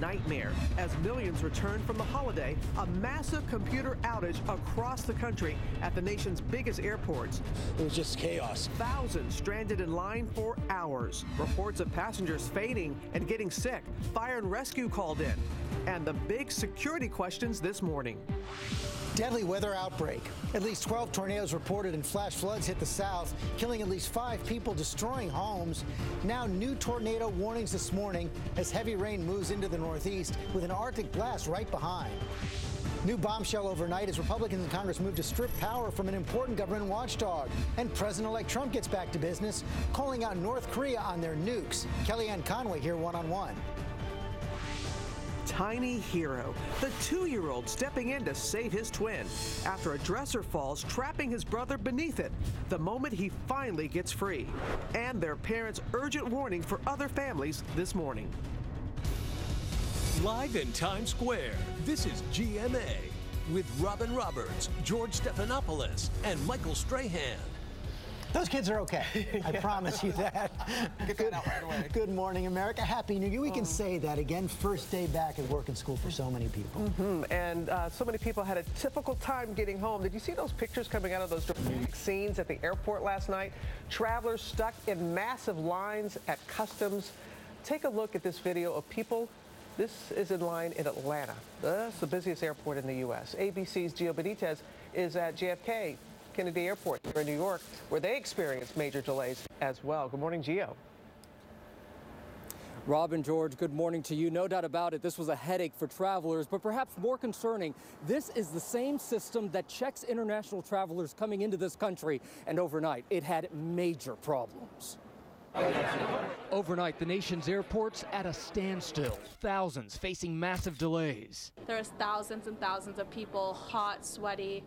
nightmare as millions return from the holiday. A massive computer outage across the country at the nation's biggest airports. It was just chaos. Thousands stranded in line for hours. Reports of passengers fainting and getting sick. Fire and rescue called in. And the big security questions this morning. Deadly weather outbreak. At least 12 tornadoes reported and flash floods hit the south, killing at least 5 people, destroying homes. Now new tornado warnings this morning as heavy rain moves into the northeast with an Arctic blast right behind. New bombshell overnight as Republicans in Congress move to strip power from an important government watchdog. And President-elect Trump gets back to business, calling out North Korea on their nukes. Kellyanne Conway here one-on-one. Tiny hero, the 2-year-old stepping in to save his twin after a dresser falls, trapping his brother beneath it the moment he finally gets free. And their parents' urgent warning for other families this morning. Live in Times Square, this is GMA with Robin Roberts, George Stephanopoulos, and Michael Strahan. Those kids are okay. I promise you that. Get that out right away. Good morning, America. Happy New Year. We can say that again. First day back at work and school for so many people. And so many people had a difficult time getting home. Did you see those pictures coming out of those dramatic scenes at the airport last night? Travelers stuck in massive lines at customs. Take a look at this video of people. This is in line in Atlanta. That's the busiest airport in the U.S. ABC's Gio Benitez is at JFK Kennedy Airport here in New York, where they experienced major delays as well. Good morning, Gio. Robin, George, good morning to you. No doubt about it, this was a headache for travelers, but perhaps more concerning, this is the same system that checks international travelers coming into this country, and overnight, it had major problems. Overnight, the nation's airports at a standstill, thousands facing massive delays. There's thousands and thousands of people, hot, sweaty,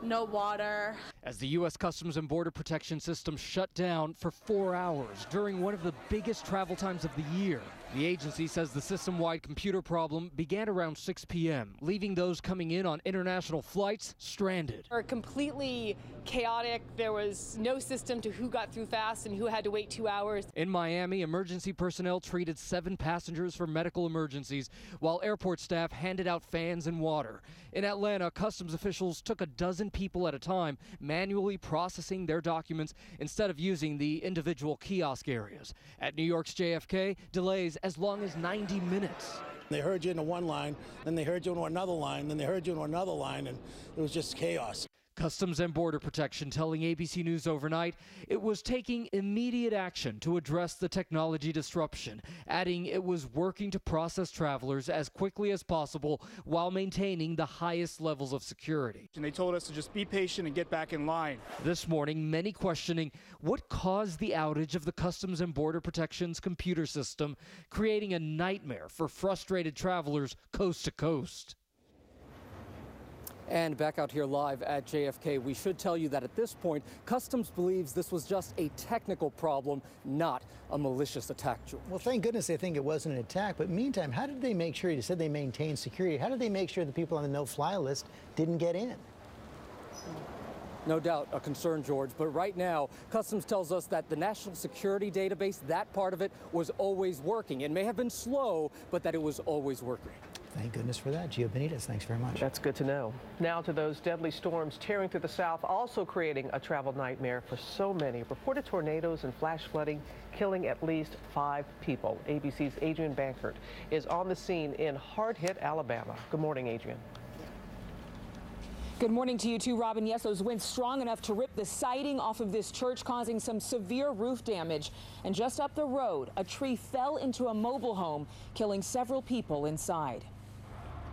no water. As the U.S. Customs and Border Protection system shut down for 4 hours during one of the biggest travel times of the year. The agency says the system-wide computer problem began around 6 p.m., leaving those coming in on international flights stranded. Completely chaotic. There was no system to who got through fast and who had to wait 2 hours. In Miami, emergency personnel treated 7 passengers for medical emergencies, while airport staff handed out fans and water. In Atlanta, customs officials took a dozen people at a time, manually processing their documents instead of using the individual kiosk areas. At New York's JFK, delays as long as 90 minutes. They heard you into one line, then they heard you into another line, then they heard you into another line, and it was just chaos. Customs and Border Protection telling ABC News overnight it was taking immediate action to address the technology disruption, adding it was working to process travelers as quickly as possible while maintaining the highest levels of security. And they told us to just be patient and get back in line. This morning, many questioning what caused the outage of the Customs and Border Protection's computer system, creating a nightmare for frustrated travelers coast to coast. And back out here live at JFK, we should tell you that at this point, Customs believes this was just a technical problem, not a malicious attack. Well, thank goodness they think it wasn't an attack. But meantime, how did they make sure, you said they maintained security, how did they make sure the people on the no-fly list didn't get in? No doubt a concern, George, but right now, Customs tells us that the national security database, that part of it was always working. It may have been slow, but that it was always working. Thank goodness for that. Gio Benitez, thanks very much. That's good to know. Now to those deadly storms tearing through the south, also creating a travel nightmare for so many. Reported tornadoes and flash flooding killing at least 5 people. ABC's Adrian Bankert is on the scene in hard-hit Alabama. Good morning, Adrian. Good morning to you too, Robin. Yes, those winds strong enough to rip the siding off of this church, causing some severe roof damage. And just up the road, a tree fell into a mobile home, killing several people inside.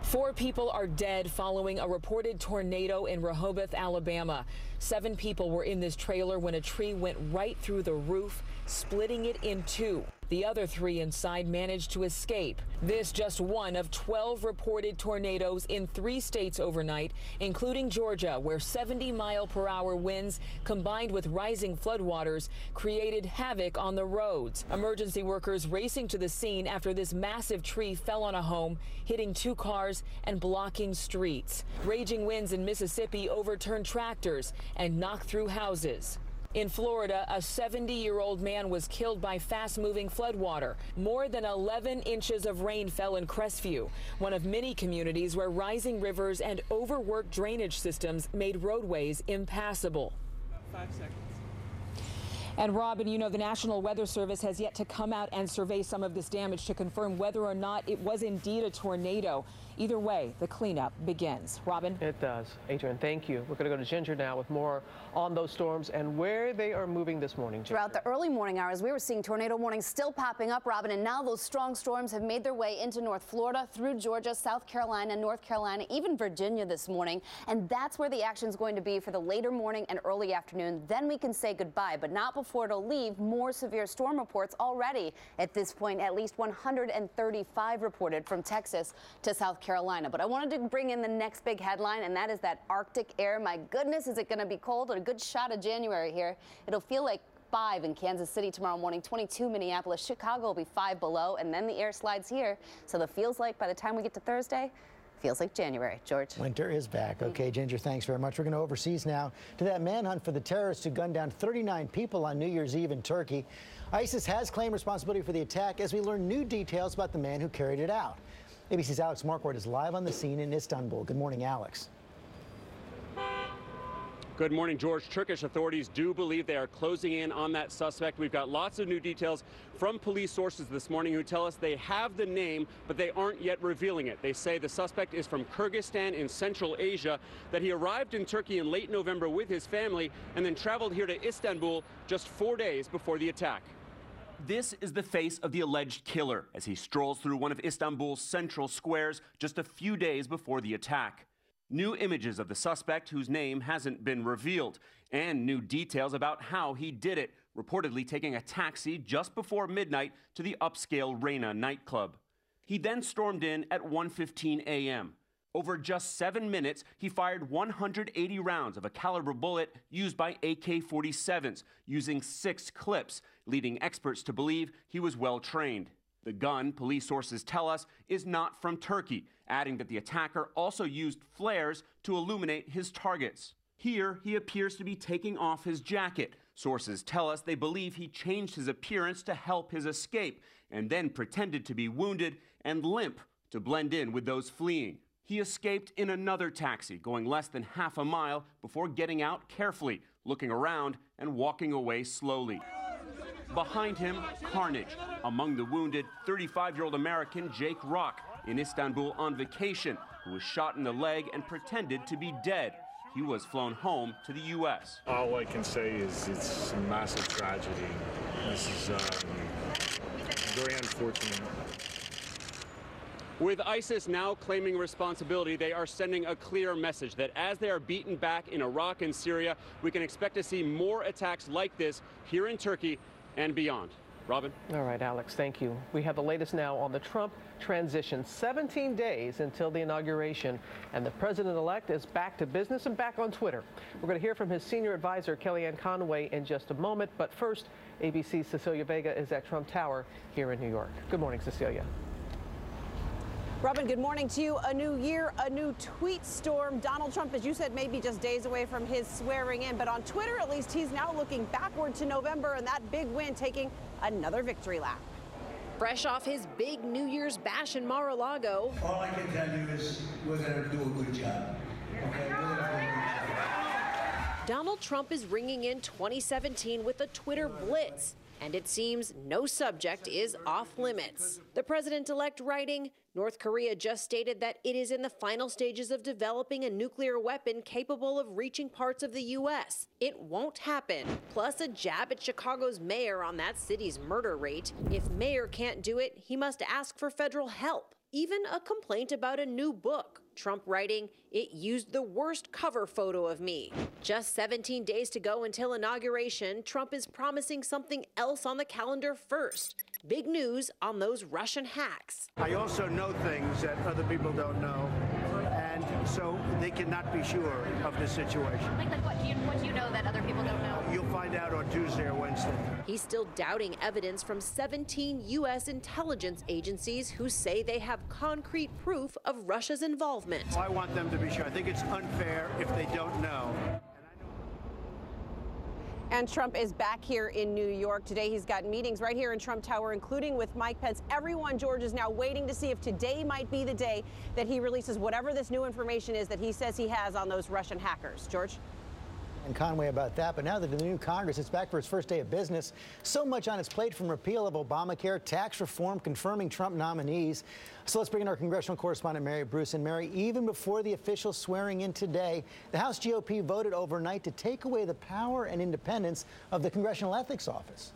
4 people are dead following a reported tornado in Rehoboth, Alabama. 7 people were in this trailer when a tree went right through the roof, splitting it in 2. The other 3 inside managed to escape. This just one of 12 reported tornadoes in 3 states overnight, including Georgia, where 70-mile-per-hour winds combined with rising floodwaters created havoc on the roads. Emergency workers racing to the scene after this massive tree fell on a home, hitting 2 cars and blocking streets. Raging winds in Mississippi overturned tractors and knocked through houses. In Florida, a 70-year-old man was killed by fast-moving floodwater. More than 11 inches of rain fell in Crestview, one of many communities where rising rivers and overworked drainage systems made roadways impassable. 5 seconds. And Robin, you know, the National Weather Service has yet to come out and survey some of this damage to confirm whether or not it was indeed a tornado. Either way, the cleanup begins. Robin? It does. Adrian, thank you. We're going to go to Ginger now with more on those storms and where they are moving this morning. Ginger. Throughout the early morning hours, we were seeing tornado warnings still popping up, Robin, and now those strong storms have made their way into North Florida, through Georgia, South Carolina, North Carolina, even Virginia this morning. And that's where the action is going to be for the later morning and early afternoon. Then we can say goodbye, but not before it'll leave. More severe storm reports already. At this point, at least 135 reported from Texas to South Carolina. But I wanted to bring in the next big headline, and that is that Arctic air. My goodness, is it going to be cold? A good shot of January here. It'll feel like 5 in Kansas City tomorrow morning, 22 Minneapolis. Chicago will be 5 below, and then the air slides here. So it feels like by the time we get to Thursday, feels like January. George. Winter is back. Okay, Ginger, thanks very much. We're going to overseas now to that manhunt for the terrorists who gunned down 39 people on New Year's Eve in Turkey. ISIS has claimed responsibility for the attack as we learn new details about the man who carried it out. ABC's Alex Marquardt is live on the scene in Istanbul. Good morning, Alex. Good morning, George. Turkish authorities do believe they are closing in on that suspect. We've got lots of new details from police sources this morning who tell us they have the name, but they aren't yet revealing it. They say the suspect is from Kyrgyzstan in Central Asia, that he arrived in Turkey in late November with his family and then traveled here to Istanbul just 4 days before the attack. This is the face of the alleged killer as he strolls through one of Istanbul's central squares just a few days before the attack. New images of the suspect, whose name hasn't been revealed, and new details about how he did it, reportedly taking a taxi just before midnight to the upscale Reyna nightclub. He then stormed in at 1:15 a.m. Over just 7 minutes, he fired 180 rounds of a caliber bullet used by AK-47s, using 6 clips, leading experts to believe he was well trained. The gun, police sources tell us, is not from Turkey, adding that the attacker also used flares to illuminate his targets. Here, he appears to be taking off his jacket. Sources tell us they believe he changed his appearance to help his escape, and then pretended to be wounded and limp to blend in with those fleeing. He escaped in another taxi, going less than half a mile before getting out carefully, looking around and walking away slowly. Behind him, carnage. Among the wounded, 35-year-old American Jake Rock in Istanbul on vacation, who was shot in the leg and pretended to be dead. He was flown home to the U.S. All I can say is it's a massive tragedy. This is very unfortunate. With ISIS now claiming responsibility, they are sending a clear message that as they are beaten back in Iraq and Syria, we can expect to see more attacks like this here in Turkey and beyond. Robin? All right, Alex, thank you. We have the latest now on the Trump transition. 17 days until the inauguration, and the president-elect is back to business and back on Twitter. We're going to hear from his senior advisor, Kellyanne Conway, in just a moment. But first, ABC's Cecilia Vega is at Trump Tower here in New York. Good morning, Cecilia. Robin, good morning to you. A new year, a new tweet storm. Donald Trump, as you said, may be just days away from his swearing in, but on Twitter, at least, he's now looking backward to November and that big win, taking another victory lap. Fresh off his big New Year's bash in Mar-a-Lago. All I can tell you is we're going to do a good job. Okay? We're going to do a good job. Donald Trump is ringing in 2017 with a Twitter blitz, and it seems no subject is off limits. The president-elect writing, North Korea just stated that it is in the final stages of developing a nuclear weapon capable of reaching parts of the U.S. It won't happen. Plus a jab at Chicago's mayor on that city's murder rate. If mayor can't do it, he must ask for federal help. Even a complaint about a new book. Trump writing, it used the worst cover photo of me. Just 17 days to go until inauguration, Trump is promising something else on the calendar first. Big news on those Russian hacks. I also know things that other people don't know, and so they cannot be sure of the situation. Like what do you know that other people don't know? You'll find out on Tuesday or Wednesday. He's still doubting evidence from 17 U.S. intelligence agencies who say they have concrete proof of Russia's involvement. I want them to be sure. I think it's unfair if they don't know. And Trump is back here in New York. Today he's got meetings right here in Trump Tower, including with Mike Pence. Everyone, George, is now waiting to see if today might be the day that he releases whatever this new information is that he says he has on those Russian hackers. George? And Conway about that. But now that the new Congress is back for its first day of business, so much on its plate, from repeal of Obamacare, tax reform, confirming Trump nominees. So let's bring in our congressional correspondent, Mary Bruce. And Mary, even before the official swearing in today, the House GOP voted overnight to take away the power and independence of the Congressional Ethics Office.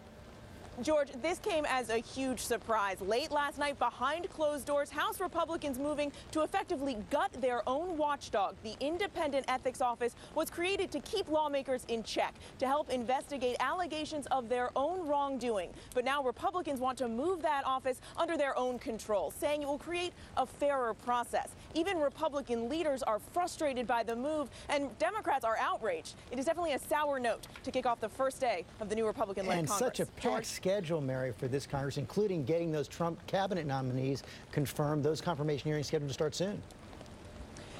George, this came as a huge surprise. Late last night, behind closed doors, House Republicans moving to effectively gut their own watchdog. The Independent Ethics Office was created to keep lawmakers in check, to help investigate allegations of their own wrongdoing. But now Republicans want to move that office under their own control, saying it will create a fairer process. Even Republican leaders are frustrated by the move, and Democrats are outraged. It is definitely a sour note to kick off the first day of the new Republican-led Congress. And such a packed schedule, Mary, for this Congress, including getting those Trump cabinet nominees confirmed. Those confirmation hearings scheduled to start soon.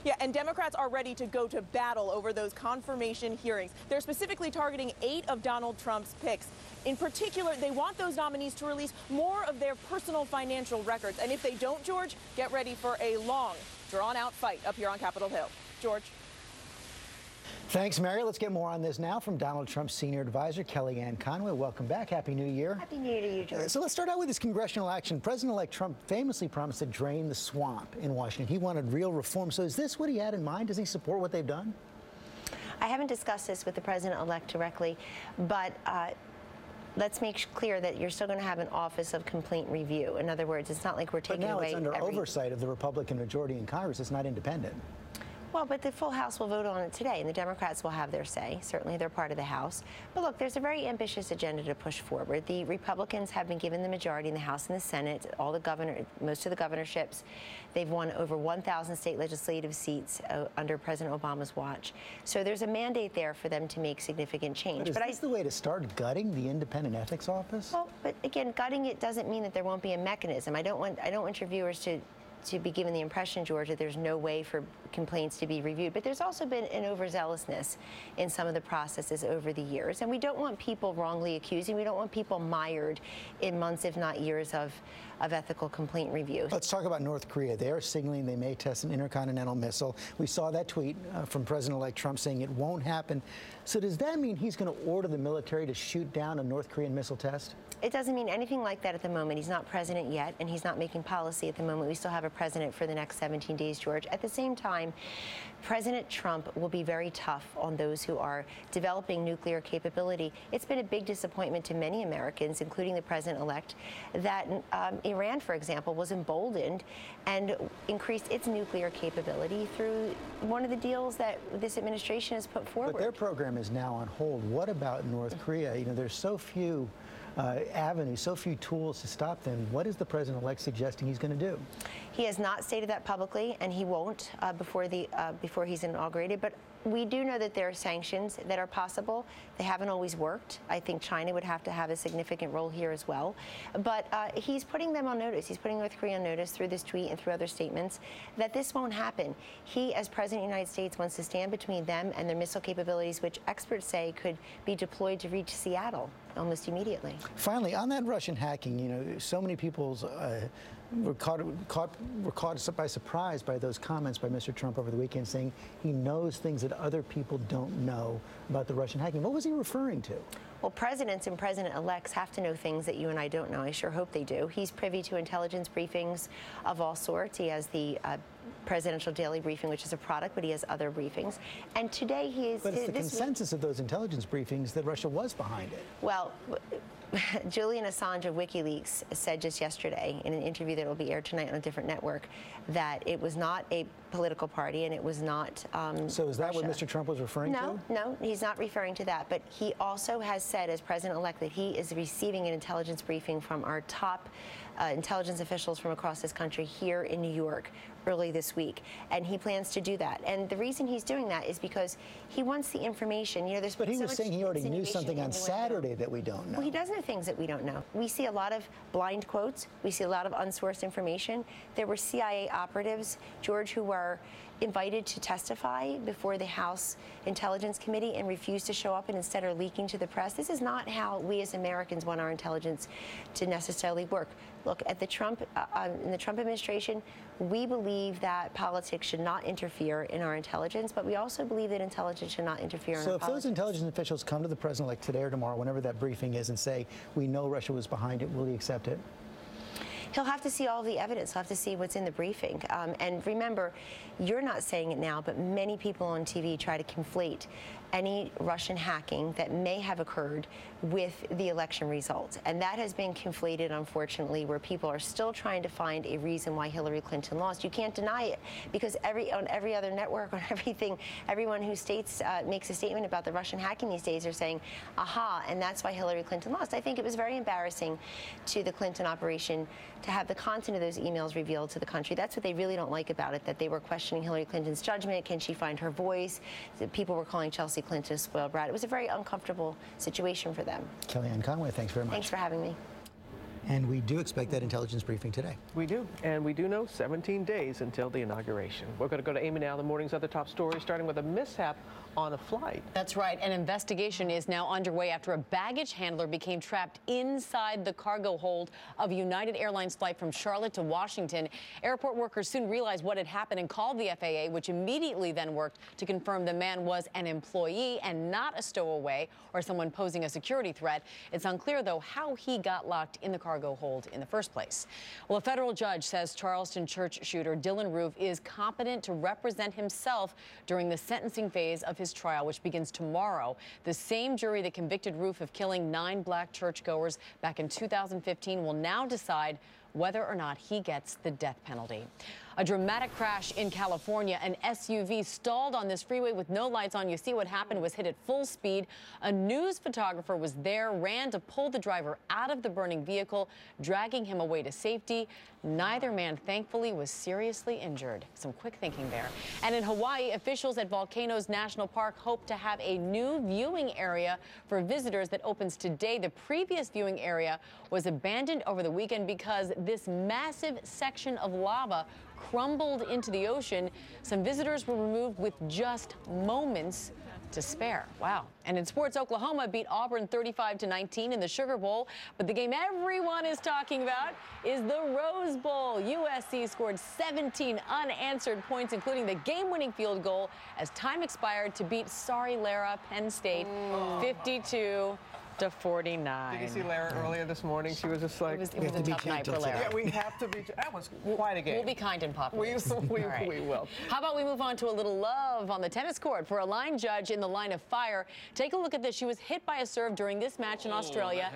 Yeah, and Democrats are ready to go to battle over those confirmation hearings. They're specifically targeting 8 of Donald Trump's picks. In particular, they want those nominees to release more of their personal financial records. And if they don't, George, get ready for a long, drawn-out fight up here on Capitol Hill. George? Thanks, Mary. Let's get more on this now from Donald Trump's senior advisor, Kellyanne Conway. Welcome back. Happy New Year. Happy New Year to you, George. So let's start out with this congressional action. President-elect Trump famously promised to drain the swamp in Washington. He wanted real reform. So is this what he had in mind? Does he support what they've done? I haven't discussed this with the president-elect directly, but let's make clear that you're still going to have an office of complaint review. In other words, it's not like we're taking away. But now it's under oversight of the Republican majority in Congress. It's not independent. Well, but the full House will vote on it today, and the Democrats will have their say. Certainly, they're part of the House. But look, there's a very ambitious agenda to push forward. The Republicans have been given the majority in the House and the Senate, most of the governorships. They've won over 1,000 state legislative seats under President Obama's watch. So there's a mandate there for them to make significant change. But is this the way to start gutting the Independent Ethics Office? Well, but again, gutting it doesn't mean that there won't be a mechanism. I don't want your viewers to be given the impression, George, that there's no way for complaints to be reviewed. But there's also been an overzealousness in some of the processes over the years. And we don't want people wrongly accusing. We don't want people mired in months, if not years, of ethical complaint review. Let's talk about North Korea. They are signaling they may test an intercontinental missile. We saw that tweet from President-elect Trump saying it won't happen. So does that mean he's going to order the military to shoot down a North Korean missile test? It doesn't mean anything like that at the moment. He's not president yet, and he's not making policy at the moment. We still have a president for the next 17 days, George. At the same time, President Trump will be very tough on those who are developing nuclear capability. It's been a big disappointment to many Americans, including the president-elect, that Iran, for example, was emboldened and increased its nuclear capability through one of the deals that this administration has put forward. But their program is now on hold. What about North Korea? You know, there's so few avenues, so few tools to stop them. What is the president-elect suggesting he's going to do? He has not stated that publicly, and he won't before he's inaugurated. But we do know that there are sanctions that are possible. They haven't always worked. I think China would have to have a significant role here as well. But he's putting them on notice. He's putting North Korea on notice through this tweet and through other statements that this won't happen. He, as President of the United States, wants to stand between them and their missile capabilities, which experts say could be deployed to reach Seattle almost immediately. Finally, on that Russian hacking, you know, so many people's were caught by surprise by those comments by Mr. Trump over the weekend saying he knows things that other people don't know about the Russian hacking. What was he referring to? Well, presidents and president-elects have to know things that you and I don't know. I sure hope they do. He's privy to intelligence briefings of all sorts. He has the presidential daily briefing, which is a product, but he has other briefings. And today he is... But it's the consensus of those intelligence briefings that Russia was behind it. Well, Julian Assange of WikiLeaks said just yesterday in an interview that will be aired tonight on a different network that it was not a political party and it was not So is that Russia. what Mr. Trump was referring to? No, he's not referring to that. But he also has said, as president-elect, that he is receiving an intelligence briefing from our top intelligence officials from across this country here in New York early this week, and he plans to do that. And the reason he's doing that is because he wants the information. You know, there's but he was saying he already knew something on Saturday that we don't know. Well, he doesn't other things that we don't know. We see a lot of blind quotes. We see a lot of unsourced information. There were CIA operatives, George, who were invited to testify before the House Intelligence Committee and refused to show up and instead are leaking to the press. This is not how we as Americans want our intelligence to necessarily work. Look, at the in the Trump administration, we believe that politics should not interfere in our intelligence, but we also believe that intelligence should not interfere in our politics. So if those intelligence officials come to the president like today or tomorrow, whenever that briefing is, and say, we know Russia was behind it, will he accept it? He'll have to see all the evidence. He'll have to see what's in the briefing. And remember, you're not saying it now, but many people on TV try to conflate any Russian hacking that may have occurred with the election results. And that has been conflated, unfortunately, where people are still trying to find a reason why Hillary Clinton lost. You can't deny it, because on every other network, on everything, everyone who makes a statement about the Russian hacking these days are saying, aha, and that's why Hillary Clinton lost. I think it was very embarrassing to the Clinton operation to have the content of those emails revealed to the country. That's what they really don't like about it, that they were questioning Hillary Clinton's judgment. Can she find her voice? People were calling Chelsea Clinton a spoiled brat. It was a very uncomfortable situation for them. Kellyanne Conway, thanks very much. Thanks for having me. And we do expect that intelligence briefing today. We do. And we do know 17 days until the inauguration. We're going to go to Amy now, the morning's other top stories, starting with a mishap on a flight. That's right. An investigation is now underway after a baggage handler became trapped inside the cargo hold of a United Airlines flight from Charlotte to Washington. Airport workers soon realized what had happened and called the FAA, which immediately then worked to confirm the man was an employee and not a stowaway or someone posing a security threat. It's unclear, though, how he got locked in the cargo hold in the first place. Well, a federal judge says Charleston church shooter Dylan Roof is competent to represent himself during the sentencing phase of his trial, which begins tomorrow. The same jury that convicted Roof of killing 9 black churchgoers back in 2015 will now decide whether or not he gets the death penalty. A dramatic crash in California. An SUV stalled on this freeway with no lights on. You see what happened was hit at full speed. A news photographer was there, ran to pull the driver out of the burning vehicle, dragging him away to safety. Neither man, thankfully, was seriously injured. Some quick thinking there. And in Hawaii, officials at Volcanoes National Park hope to have a new viewing area for visitors that opens today. The previous viewing area was abandoned over the weekend because this massive section of lava crumbled into the ocean. Some visitors were removed with just moments to spare. Wow. And in sports, Oklahoma beat Auburn 35-19 in the Sugar Bowl. But the game everyone is talking about is the Rose Bowl. USC scored 17 unanswered points, including the game-winning field goal as time expired to beat sorry Lara Penn State 52-49. Did you see Lara earlier this morning? She was just like... It was a tough night for Lara. Yeah, we have to be... That was quite a game. We'll be kind and populous. We will. How about we move on to a little love on the tennis court for a line judge in the line of fire. Take a look at this. She was hit by a serve during this match in Australia.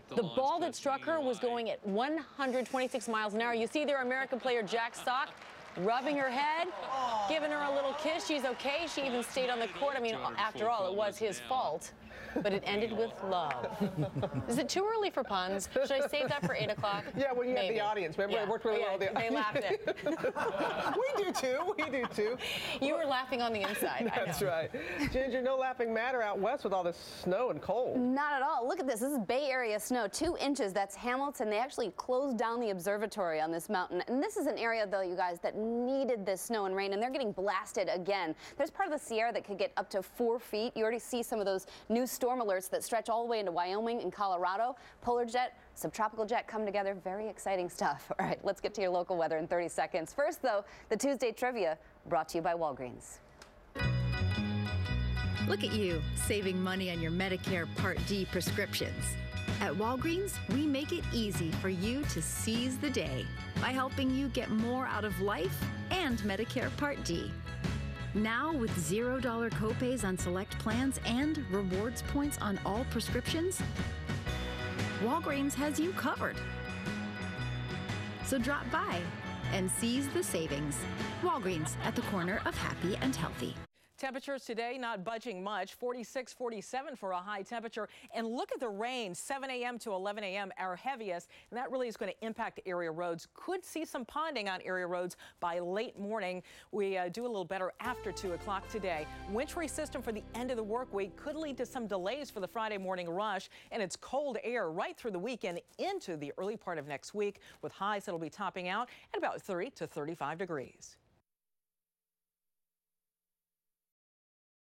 The ball that struck her was going at 126 miles an hour. You see there American player Jack Sock rubbing her head, giving her a little kiss. She's okay. She even stayed on the court. I mean, after all, it was his fault. But it ended with love. Is it too early for puns? Should I save that for 8 o'clock? Yeah, when you had the audience. Remember, it worked really well. They laughed at it. We do too. You were laughing on the inside. That's right. Ginger, no laughing matter out west with all this snow and cold. Not at all. Look at this. This is Bay Area snow, 2 inches. That's Hamilton. They actually closed down the observatory on this mountain. And this is an area, though, you guys, that needed this snow and rain, and they're getting blasted again. There's part of the Sierra that could get up to 4 feet. You already see some of those new storm alerts that stretch all the way into Wyoming and Colorado. Polar jet, subtropical jet come together. Very exciting stuff. All right, let's get to your local weather in 30 seconds. First, though, the Tuesday trivia brought to you by Walgreens. Look at you, saving money on your Medicare Part D prescriptions. At Walgreens, we make it easy for you to seize the day by helping you get more out of life and Medicare Part D. Now with $0 copays on select plans and rewards points on all prescriptions, Walgreens has you covered. So drop by and seize the savings. Walgreens, at the corner of happy and healthy. Temperatures today not budging much, 46, 47 for a high temperature. And look at the rain, 7 a.m. to 11 a.m. our heaviest. And that really is going to impact area roads. Could see some ponding on area roads by late morning. We do a little better after 2 o'clock today. Wintry system for the end of the work week could lead to some delays for the Friday morning rush. And it's cold air right through the weekend into the early part of next week with highs that'll be topping out at about 30 to 35 degrees.